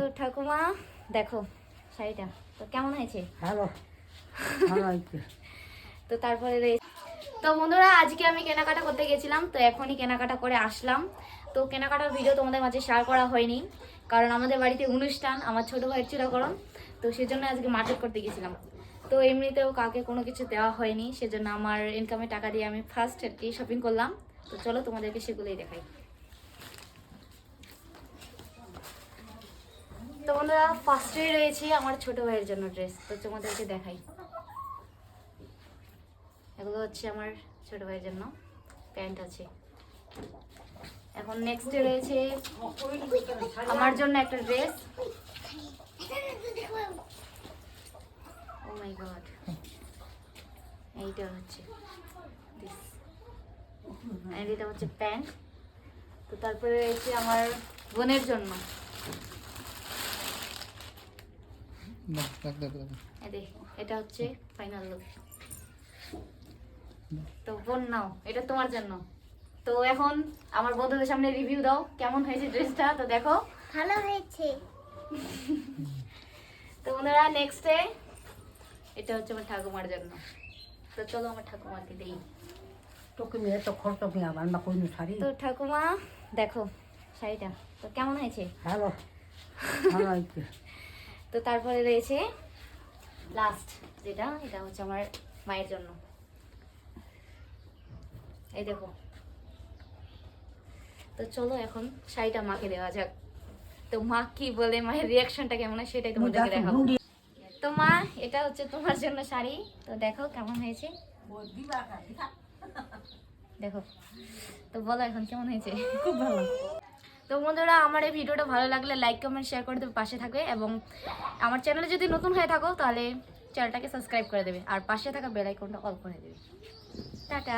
তো ঠাকুমা দেখো শাড়িটা তো কেমন হয়েছে? ভালো হয়েছে। তো তারপরে তো বন্ধুরা আজকে আমি কেনাকাটা করতে গেছিলাম, তো এখনই কেনাকাটা করে আসলাম। তো কেনাকাটার ভিডিও তোমাদের মাঝে শেয়ার করা হয়নি, কারণ আমাদের বাড়িতে অনুষ্ঠান, আমার ছোট ভাইয়ের চিরাকরণ, তো সেজন্য আজকে মার্কেট করতে গেছিলাম। তো এমনিতেও কাউকে কোনো কিছু দেওয়া হয়নি, সেজন্য আমার ইনকামের টাকা দিয়ে আমি ফার্স্ট আর কি শপিং করলাম। তো চলো তোমাদেরকে সেগুলোই দেখাই। তো বন্ধুরা ফার্স্টে রয়েছে আমার ছোট ভাইয়ের জন্য ড্রেস, তো তোমাদেরকে দেখাই। এগুলো হচ্ছে আমার ছোট ভাইয়ের জন্য প্যান্ট আছে। এখন নেক্সটে রয়েছে আমার জন্য একটা ড্রেস। ও মাই গড, এইটা হচ্ছে দিস, এন্ড এটা হচ্ছে প্যান্ট। তো তারপরে রয়েছে আমার বোনের জন্য, এটা হচ্ছে ফাইনাল লুক। তো বোন নাও, এটা তোমার জন্য। তো এখন আমার বন্ধুদের সামনে রিভিউ দাও কেমন হয়েছে ড্রেসটা। তো দেখো ভালো হয়েছে। তো বন্ধুরা নেক্সটে এটা হচ্ছে আমার ঠাকুমার জন্য। তো চলো আমার ঠাকুমাকে দেই। তোকে মেয়ে তো খরচ নিয়ে আমার না কোনো শাড়ি। তো ঠাকুমা দেখো শাড়িটা তো কেমন হয়েছে? ভালো হয়েছে। তো তারপরে রয়েছে লাস্ট যেটা, এটা হচ্ছে আমার মায়ের জন্য। এই দেখো। তো চলো এখন শাড়িটা মাকে দেওয়া যাক। তো মা কি বলে, মায়ের রিয়াকশনটা কেমন হয় সেটাই তোমাদেরকে দেখাবো। তো মা এটা হচ্ছে তোমার জন্য শাড়ি, তো দেখো কেমন হয়েছে দেখো। তো বলো এখন কেমন হয়েছে? খুব ভালো। তো বন্ধুরা আমার এই ভিডিওটা ভালো লাগলে লাইক কমেন্ট শেয়ার করে দেবে, পাশে থাকবে, এবং আমার চ্যানেলে যদি নতুন হয়ে থাকো তাহলে চ্যানেলটাকে সাবস্ক্রাইব করে দেবে, আর পাশে থাকা বেল আইকনটা অল করে দেবে। টাটা।